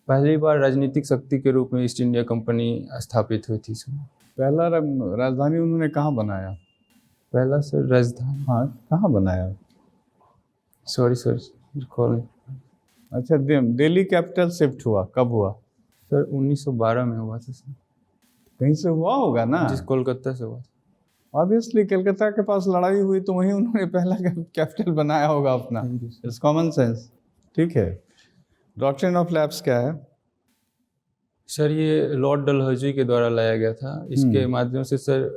पहली बार राजनीतिक शक्ति के रूप में ईस्ट इंडिया कंपनी स्थापित हुई थी सर। पहला राजधानी उन्होंने कहाँ बनाया? पहला सर राजधानी, हाँ कहाँ बनाया? Sorry sir recall. अच्छा, दिल्ली कैपिटल शिफ्ट हुआ कब हुआ? सर 1912 में हुआ था सर। कहीं से हुआ होगा ना? जिस कोलकाता से हुआ था। ऑब्वियसली कलकत्ता के पास लड़ाई हुई तो वहीं उन्होंने पहला कैपिटल बनाया होगा अपना। It's common sense. ठीक है, डॉक्ट्रिन ऑफ लैप्स क्या है? सर ये लॉर्ड डलहौजी के द्वारा लाया गया था। इसके माध्यम से सर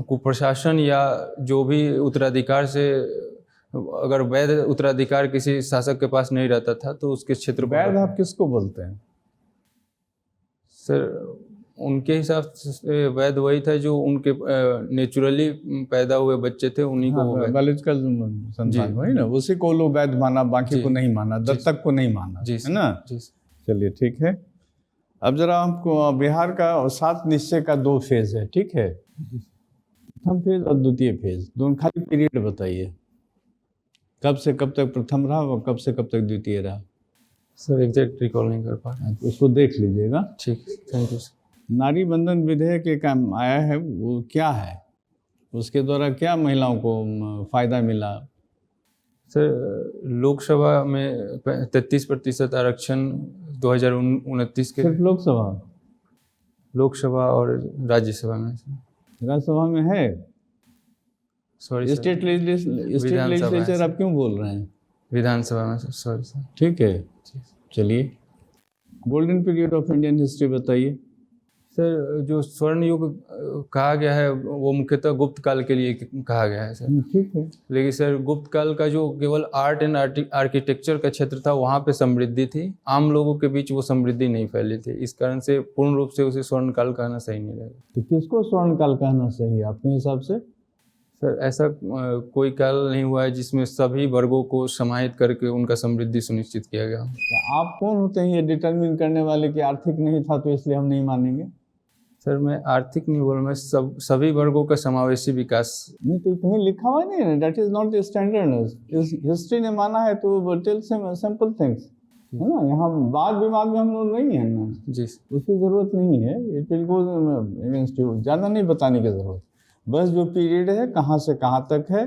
कुप्रशासन या जो भी उत्तराधिकार से, अगर वैध उत्तराधिकार किसी शासक के पास नहीं रहता था तो उसके क्षेत्र पर। वैध आप किसको बोलते हैं? सर उनके हिसाब से वैध वही था जो उनके नेचुरली पैदा हुए बच्चे थे, उन्हीं को वो बायोलॉजिकल संतान वही ना, उसी को लोग वैध माना, बाकी को नहीं माना, दत्तक को नहीं माना, है ना? चलिए ठीक है। अब जरा हमको बिहार का 7 निश्चय का 2 फेज है, ठीक है? प्रथम फेज और द्वितीय फेज, दोनों खाली पीरियड बताइए, कब से कब तक प्रथम रहा और कब से कब तक द्वितीय रहा? सर एग्जैक्ट रिकॉल नहीं कर पा रहे। उसको देख लीजिएगा। ठीक, थैंक यू सर। नारी बंधन विधेयक एक आया है, वो क्या है, उसके द्वारा क्या महिलाओं को फायदा मिला? सर लोकसभा में 33% आरक्षण 2029 के सिर्फ लोकसभा और राज्यसभा में। राज्यसभा में है? सॉरी स्टेट लेजिस्लेचर आप क्यों बोल रहे हैं? विधानसभा में सर, सॉरी सर। ठीक है, चलिए। Golden period of Indian history बताइए। सर जो स्वर्ण युग कहा गया है वो मुख्यतः गुप्त काल के लिए कहा गया है सर। ठीक है। लेकिन सर गुप्त काल का जो केवल आर्ट एंड आर्किटेक्चर का क्षेत्र था वहाँ पे समृद्धि थी, आम लोगों के बीच वो समृद्धि नहीं फैली थी। इस कारण से पूर्ण रूप से उसे स्वर्ण काल कहना सही नहीं रहेगा। तो किसको स्वर्ण काल कहना सही है आपके हिसाब से? सर ऐसा कोई काल नहीं हुआ है जिसमें सभी वर्गों को समाहित करके उनका समृद्धि सुनिश्चित किया गया। तो आप कौन होते हैं ये डिटरमिन करने वाले कि आर्थिक नहीं था तो इसलिए हम नहीं मानेंगे? सर मैं आर्थिक नहीं बोल रहा, मैं सभी वर्गों का समावेशी विकास। नहीं तो कहीं लिखा हुआ नहीं है, that is not the standard. History ने माना है तो टेल सिंपल थिंग्स, है ना। यहाँ वाद विवाद में हम लोग नहीं है ना जी, उसकी ज़रूरत नहीं है। It will go against you, ज़्यादा नहीं बताने की ज़रूरत। बस जो पीरियड है कहाँ से कहाँ तक है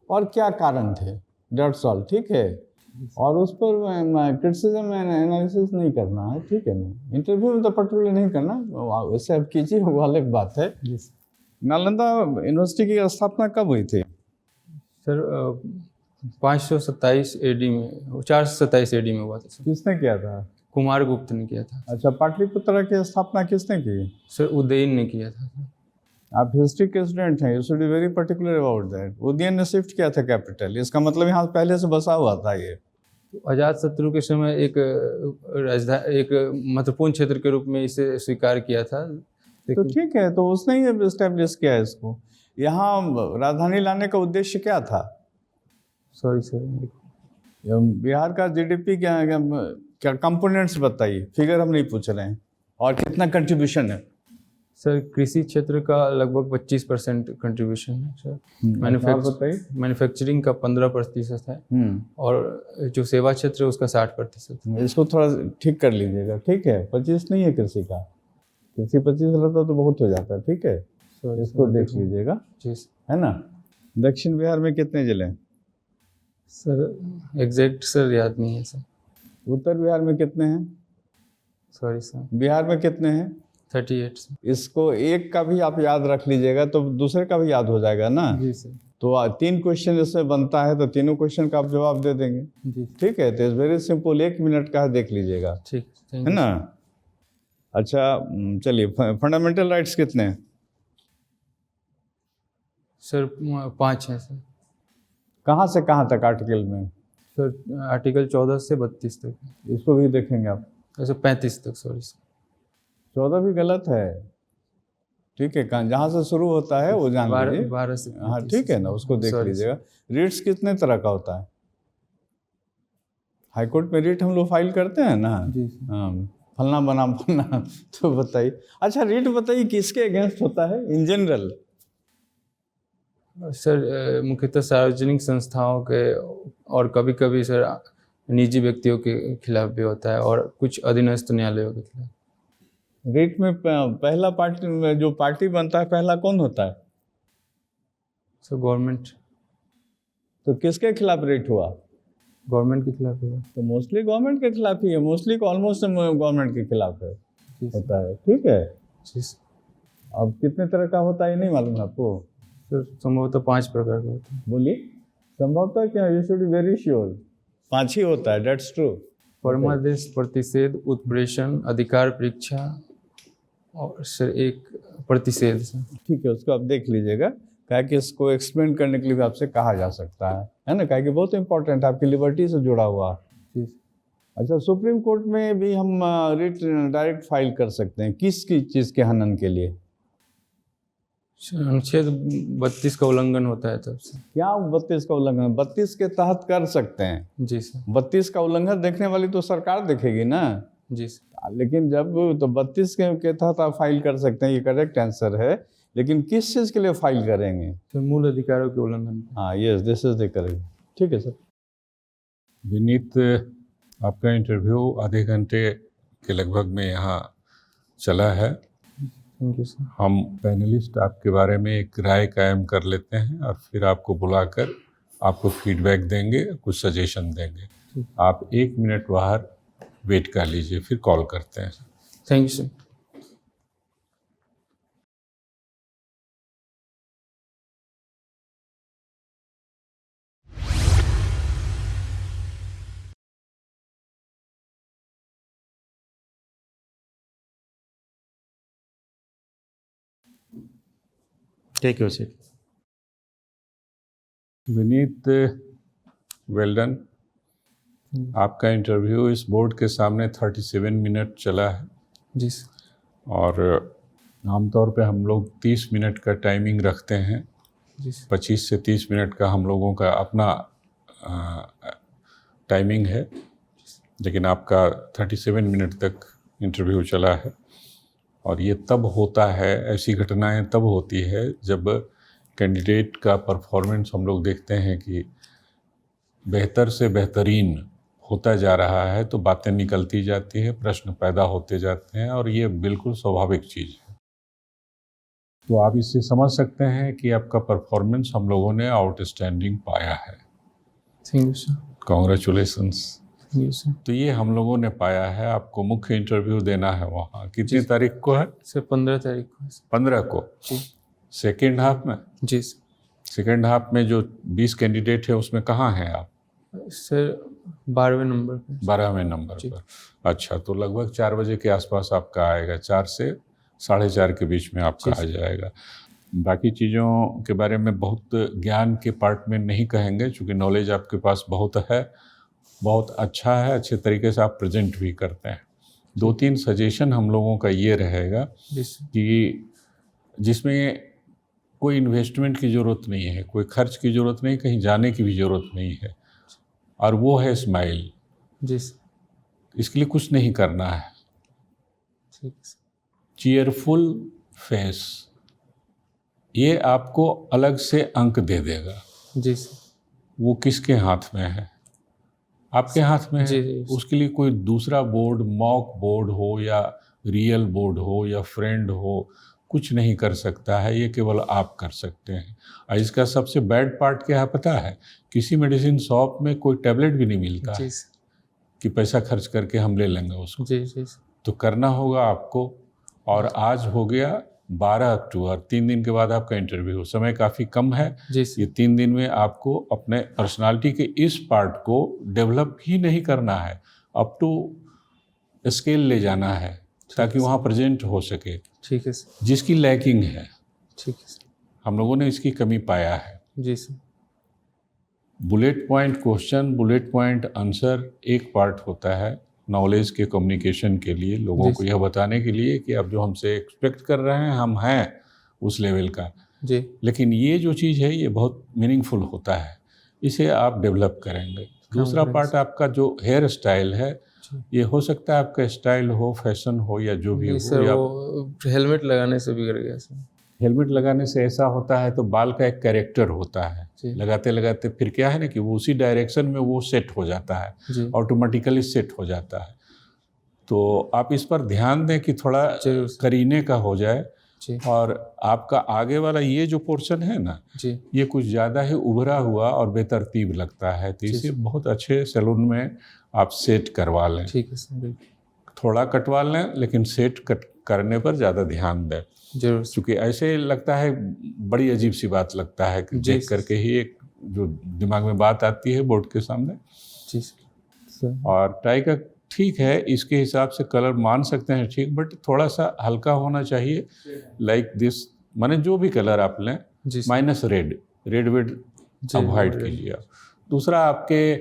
और क्या कारण थे, दैट्स ऑल। ठीक है, और उस पर क्रिटिसिज्म एनालिसिस नहीं करना है, ठीक है ना। इंटरव्यू में तो पर्टिकुलर नहीं करना, वैसे आप कीजिए, वो अलग बात है। नालंदा यूनिवर्सिटी की स्थापना कब हुई थी? सर 527 एडी में, 427 एडी में हुआ था सर। किसने किया था? कुमारगुप्त ने किया था। अच्छा, पाटलिपुत्र की स्थापना किसने की? सर उदयन ने किया था। आप हिस्ट्री के स्टूडेंट हैं, you should be very particular about that. Udayan ने शिफ्ट किया था कैपिटल, इसका मतलब यहाँ पहले से बसा हुआ था ये। अजात शत्रु के समय एक राजधानी, एक महत्वपूर्ण क्षेत्र के रूप में इसे स्वीकार किया था। तो ठीक है, तो उसने ही एस्टेब्लिश किया इसको। यहाँ राजधानी लाने का उद्देश्य क्या था? सॉरी सर, बिहार का जीडीपी क्या कंपोनेंट्स बताइए, फिगर हम नहीं पूछ रहे हैं, और कितना कंट्रीब्यूशन है? सर कृषि क्षेत्र का लगभग 25% कंट्रीब्यूशन है सर। मैन्युफैक्चरिंग का 15% है, और जो सेवा क्षेत्र है उसका 60% है। इसको थोड़ा ठीक कर लीजिएगा, ठीक है। 25 नहीं है कृषि का, कृषि 25 रहता तो बहुत हो जाता, ठीक है। इसको देख लीजिएगा, है ना। दक्षिण बिहार में कितने जिले हैं? सर एग्जैक्ट सर याद नहीं है सर। उत्तर बिहार में कितने हैं? Sorry sir. बिहार में कितने हैं? 38 सर। इसको एक का भी आप याद रख लीजिएगा तो दूसरे का भी याद हो जाएगा ना। जी सर। तो 3 क्वेश्चन इसमें बनता है, तो तीनों क्वेश्चन का आप जवाब दे देंगे। जी ठीक है, तो इट्स वेरी सिंपल, 1 मिनट का है, देख लीजिएगा, ठीक है ना। अच्छा चलिए, फंडामेंटल राइट्स कितने हैं? सर 5 है सर। कहाँ से कहाँ तक आर्टिकल में? सर आर्टिकल 14 से 32 तक। इसको भी देखेंगे आप? ऐसे 35 तक, सॉरी सर। 14 भी गलत है, ठीक है। कहाँ जहाँ से शुरू होता है वो जान लीजिए। 12 से हाँ ठीक है ना, उसको देख लीजिएगा। रिट्स कितने तरह का होता है? हाई कोर्ट में रिट हम लोग फाइल करते हैं ना। हाँ, फलना बना फलना। तो बताइए, अच्छा रिट बताइए किसके अगेंस्ट होता है इन जनरल? सर मुख्यतः सार्वजनिक संस्थाओं के, और कभी कभी सर निजी व्यक्तियों के खिलाफ भी होता है, और कुछ अधीनस्थ न्यायालयों के खिलाफ। रिट में पहला पार्टी, जो पार्टी बनता है पहला, कौन होता है? Sir government. तो किसके खिलाफ रिट हुआ? गवर्नमेंट के खिलाफ हुआ। तो मोस्टली गवर्नमेंट के खिलाफ ही है, मोस्टली को ऑलमोस्ट गवर्नमेंट के खिलाफ है, होता है, ठीक है। अब कितने तरह का होता है ये नहीं मालूम आपको? सर संभवतः 5 प्रकार का होता है। बोलिए, संभवतः क्या? You should be very sure. 5 ही होता है, दैट्स ट्रू। परमादेश, प्रतिषेध, उत्प्रेषण, अधिकार परीक्षा, और सर एक प्रतिषेध सर। ठीक है, उसको आप देख लीजिएगा, क्या कि इसको एक्सप्लेन करने के लिए भी आपसे कहा जा सकता है ना, क्या कि बहुत इंपॉर्टेंट है, आपकी लिबर्टी से जुड़ा हुआ। अच्छा, सुप्रीम कोर्ट में भी हम रिट डायरेक्ट फाइल कर सकते हैं, किस चीज़ के हनन के लिए? अनुच्छेद 32 का उल्लंघन होता है तब से। क्या 32 का उल्लंघन? 32 के तहत कर सकते हैं। जी सर। 32 का उल्लंघन देखने वाली तो सरकार देखेगी ना। जी सर। लेकिन जब तो 32 के तहत आप फाइल कर सकते हैं, ये करेक्ट आंसर है। लेकिन किस चीज़ के लिए फाइल करेंगे? सर मूल अधिकारों के उल्लंघन। हाँ, yes, this is the correct. ठीक है सर। विनीत, आपका इंटरव्यू आधे घंटे के लगभग में यहाँ चला है। Thank you sir. हम पैनलिस्ट आपके बारे में एक राय कायम कर लेते हैं और फिर आपको बुलाकर आपको फीडबैक देंगे, कुछ सजेशन देंगे। आप 1 मिनट बाहर वेट कर लीजिए, फिर कॉल करते हैं। Thank you sir. Take your seat. Vineet, well done. आपका इंटरव्यू इस बोर्ड के सामने 37 मिनट चला है जी सर। और आमतौर पे हम लोग 30 मिनट का टाइमिंग रखते हैं। जी सर। 25 से 30 मिनट का हम लोगों का अपना टाइमिंग है, लेकिन आपका 37 मिनट तक इंटरव्यू चला है। और ये तब होता है, ऐसी घटनाएं तब होती है जब कैंडिडेट का परफॉर्मेंस हम लोग देखते हैं कि बेहतर से बेहतरीन होता जा रहा है, तो बातें निकलती जाती है, प्रश्न पैदा होते जाते हैं, और ये बिल्कुल स्वाभाविक चीज़ है। तो आप इससे समझ सकते हैं कि आपका परफॉर्मेंस हम लोगों ने आउटस्टैंडिंग पाया है। Thank you sir. Congratulations. Thank you sir. तो ये हम लोगों ने पाया है। आपको मुख्य इंटरव्यू देना है वहाँ, कितनी तारीख को है? सर 15 तारीख को है सर। 15 को जी। सेकेंड हाफ में? जी सर। सेकेंड हाफ में जो 20 कैंडिडेट है उसमें कहाँ हैं आप? सर 12वें नंबर पर। 12वें नंबर पर। अच्छा, तो लगभग 4 बजे के आसपास आपका आएगा, 4 से 4:30 के बीच में आपका आ जाएगा। बाकी चीज़ों के बारे में बहुत ज्ञान के पार्ट में नहीं कहेंगे, क्योंकि नॉलेज आपके पास बहुत है, बहुत अच्छा है, अच्छे तरीके से आप प्रेजेंट भी करते हैं। 2-3 सजेशन हम लोगों का ये रहेगा कि जिसमें कोई इन्वेस्टमेंट की ज़रूरत नहीं है, कोई खर्च की ज़रूरत नहीं, कहीं जाने की भी ज़रूरत नहीं है, और वो है स्माइल। जी। इसके लिए कुछ नहीं करना है। ठीक है। चीयरफुल फेस, ये आपको अलग से अंक दे देगा। जी सर। वो किसके हाथ में है? आपके हाथ में है। जी। उसके लिए कोई दूसरा बोर्ड, मॉक बोर्ड हो या रियल बोर्ड हो या फ्रेंड हो, कुछ नहीं कर सकता है। ये केवल आप कर सकते हैं। और इसका सबसे बैड पार्ट क्या है पता है? किसी मेडिसिन शॉप में कोई टैबलेट भी नहीं मिलता है कि पैसा खर्च करके हम ले लेंगे उसको। जी। तो करना होगा आपको। और आज हो गया 12 अक्टूबर, 3 दिन के बाद आपका इंटरव्यू। समय काफ़ी कम है। ये 3 दिन में आपको अपने पर्सनालिटी के इस पार्ट को डेवलप ही नहीं करना है, अप टू स्केल ले जाना है, ताकि वहाँ प्रेजेंट हो सके। ठीक है सर। जिसकी लैकिंग है, ठीक है सर, हम लोगों ने इसकी कमी पाया है। जी sir. Bullet point question, bullet point answer एक पार्ट होता है नॉलेज के कम्युनिकेशन के लिए, लोगों को यह बताने के लिए कि आप जो हमसे एक्सपेक्ट कर रहे हैं हम हैं उस लेवल का जी। लेकिन ये जो चीज़ है ये बहुत मीनिंगफुल होता है, इसे आप डेवलप करेंगे। दूसरा पार्ट आपका जो हेयर स्टाइल है, ये हो सकता है आपका स्टाइल हो, फैशन हो या जो भी हो। सर वो हेलमेट लगाने से बिगड़ गया सर। हेलमेट लगाने से ऐसा होता है, तो बाल का एक कैरेक्टर होता है, लगाते लगाते फिर क्या है ना कि वो उसी डायरेक्शन में वो सेट हो जाता है, ऑटोमेटिकली सेट हो जाता है। तो आप इस पर ध्यान दें कि थोड़ा करीने का हो जाए। और आपका आगे वाला ये जो पोर्शन है ना, ये कुछ ज़्यादा ही उभरा हुआ और बेतरतीब लगता है, तो इसे बहुत अच्छे सैलून में आप सेट करवा लें। ठीक है सर। थोड़ा कटवा लें, लेकिन सेट करने पर ज़्यादा ध्यान दें, जरूर। क्योंकि ऐसे लगता है, बड़ी अजीब सी बात लगता है कि देख करके ही एक जो दिमाग में बात आती है बोर्ड के सामने। जी सर। और टाई का ठीक है, इसके हिसाब से कलर मान सकते हैं ठीक, बट थोड़ा सा हल्का होना चाहिए, लाइक दिस, माने जो भी कलर आप लें माइनस रेड वेड अवॉइड कीजिए। दूसरा, आपके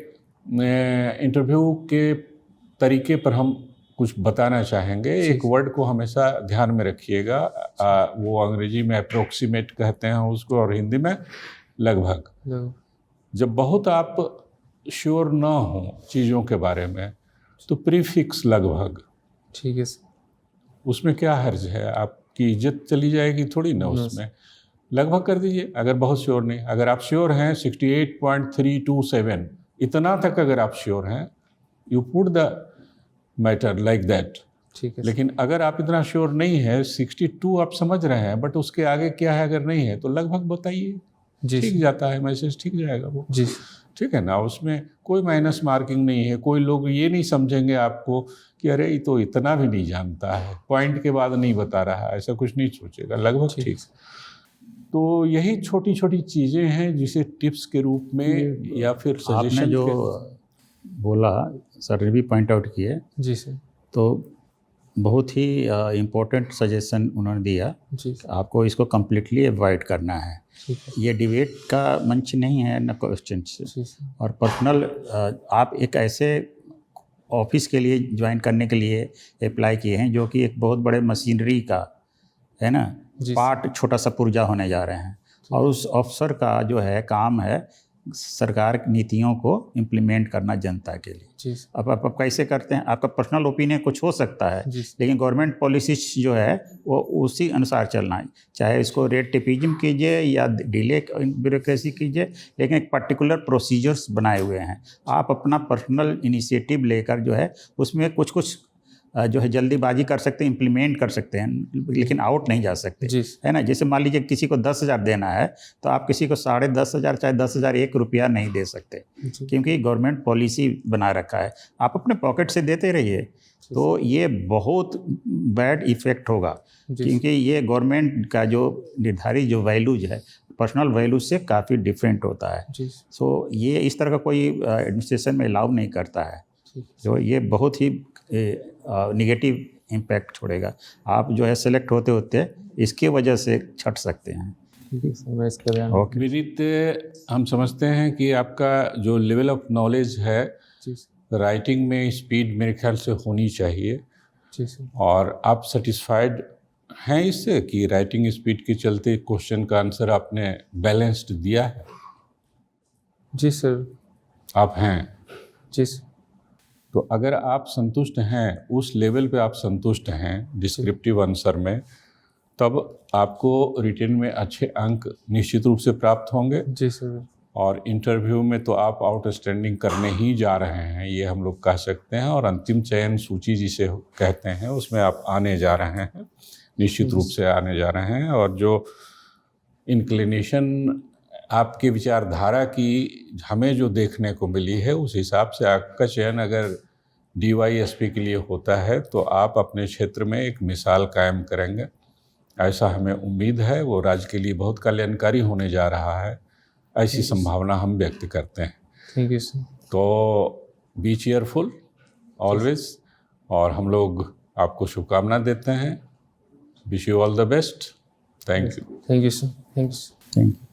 इंटरव्यू के तरीके पर हम कुछ बताना चाहेंगे। एक वर्ड को हमेशा ध्यान में रखिएगा, वो अंग्रेजी में अप्रोक्सीमेट कहते हैं उसको, और हिंदी में लगभग। जब बहुत आप श्योर ना हो चीज़ों के बारे में, तो प्रीफिक्स लगभग, ठीक है सर, उसमें क्या हर्ज है? आपकी इज्जत चली जाएगी थोड़ी ना उसमें। लगभग कर दीजिए अगर बहुत श्योर नहीं। अगर आप श्योर हैं 68.327 इतना तक अगर आप श्योर हैं, you put the matter like that. ठीक है लेकिन अगर आप इतना श्योर नहीं है, 62 आप समझ रहे हैं बट उसके आगे क्या है अगर नहीं है तो लगभग बताइए, जी ठीक जाता है मैसेज, ठीक जाएगा वो, जी ठीक है ना। उसमें कोई माइनस मार्किंग नहीं है। कोई लोग ये नहीं समझेंगे आपको कि अरे ये तो इतना भी नहीं जानता है, पॉइंट के बाद नहीं बता रहा है, ऐसा कुछ नहीं सोचेगा, लगभग ठीक। तो यही छोटी छोटी चीज़ें हैं जिसे टिप्स के रूप में या फिर आपने सजेशन जो बोला, सर ने भी पॉइंट आउट किए, जी सर तो बहुत ही इम्पोर्टेंट सजेशन उन्होंने दिया। जी आपको इसको कम्प्लीटली अवॉइड करना है। ठीक है ये डिबेट का मंच नहीं है, न क्वेश्चन से। जी सर और पर्सनल आप एक ऐसे ऑफिस के लिए ज्वाइन करने के लिए अप्लाई किए हैं जो कि एक बहुत बड़े मशीनरी का है ना जी पार्ट, छोटा सा पुर्जा होने जा रहे हैं। और उस अफसर का जो है काम है सरकार की नीतियों को इम्प्लीमेंट करना जनता के लिए। जी अब आप कैसे करते हैं, आपका पर्सनल ओपिनियन कुछ हो सकता है, जी लेकिन गवर्नमेंट पॉलिसी जो है वो उसी अनुसार चलना है। चाहे इसको रेट टेपिज्म कीजिए या डिले ब्यूरोक्रेसी कीजिए, लेकिन एक पर्टिकुलर प्रोसीजर्स बनाए हुए हैं। आप अपना पर्सनल इनिशिएटिव लेकर जो है उसमें कुछ कुछ जो है जल्दीबाजी कर सकते हैं, इम्प्लीमेंट कर सकते हैं, लेकिन आउट नहीं जा सकते, जी है ना। जैसे मान लीजिए किसी को 10,000 देना है तो आप किसी को 10,500 चाहे 10,000 1 रुपया नहीं दे सकते, जी क्योंकि गवर्नमेंट पॉलिसी बना रखा है। आप अपने पॉकेट से देते रहिए तो ये बहुत बैड इफेक्ट होगा, जी क्योंकि ये गवर्नमेंट का जो निर्धारित जो वैल्यूज है पर्सनल वैल्यूज से काफ़ी डिफरेंट होता है। जी सो ये इस तरह का कोई एडमिनिस्ट्रेशन में अलाउ नहीं करता है, ठीक जो ये बहुत ही निगेटिव इम्पैक्ट छोड़ेगा। आप जो है सेलेक्ट होते होते इसकी वजह से छट सकते हैं। ठीक है सर, मैं इसका ध्यान ओके। विनीत, हम समझते हैं कि आपका जो लेवल ऑफ नॉलेज है जी राइटिंग में स्पीड मेरे ख्याल से होनी चाहिए, जी सर और आप सेटिस्फाइड हैं इससे कि राइटिंग स्पीड के चलते क्वेश्चन का आंसर आपने बैलेंस्ड दिया है? जी सर आप हैं? जी सर तो अगर आप संतुष्ट हैं, उस लेवल पे आप संतुष्ट हैं डिस्क्रिप्टिव आंसर में, तब आपको रिटन में अच्छे अंक निश्चित रूप से प्राप्त होंगे। जी सर और इंटरव्यू में तो आप आउटस्टैंडिंग करने ही जा रहे हैं, ये हम लोग कह सकते हैं। और अंतिम चयन सूची जिसे कहते हैं उसमें आप आने जा रहे हैं, निश्चित रूप से आने जा रहे हैं। और जो इंक्लिनेशन आपके विचारधारा की हमें जो देखने को मिली है, उस हिसाब से आपका चयन अगर DYSP के लिए होता है तो आप अपने क्षेत्र में एक मिसाल कायम करेंगे, ऐसा हमें उम्मीद है। वो राज्य के लिए बहुत कल्याणकारी होने जा रहा है, ऐसी संभावना हम व्यक्त करते हैं। Thank you sir. तो बी चेयरफुल ऑलवेज, और हम लोग आपको शुभकामना देते हैं। Wish you all the best. Thank you. Thank you sir. Thank you. Thank you.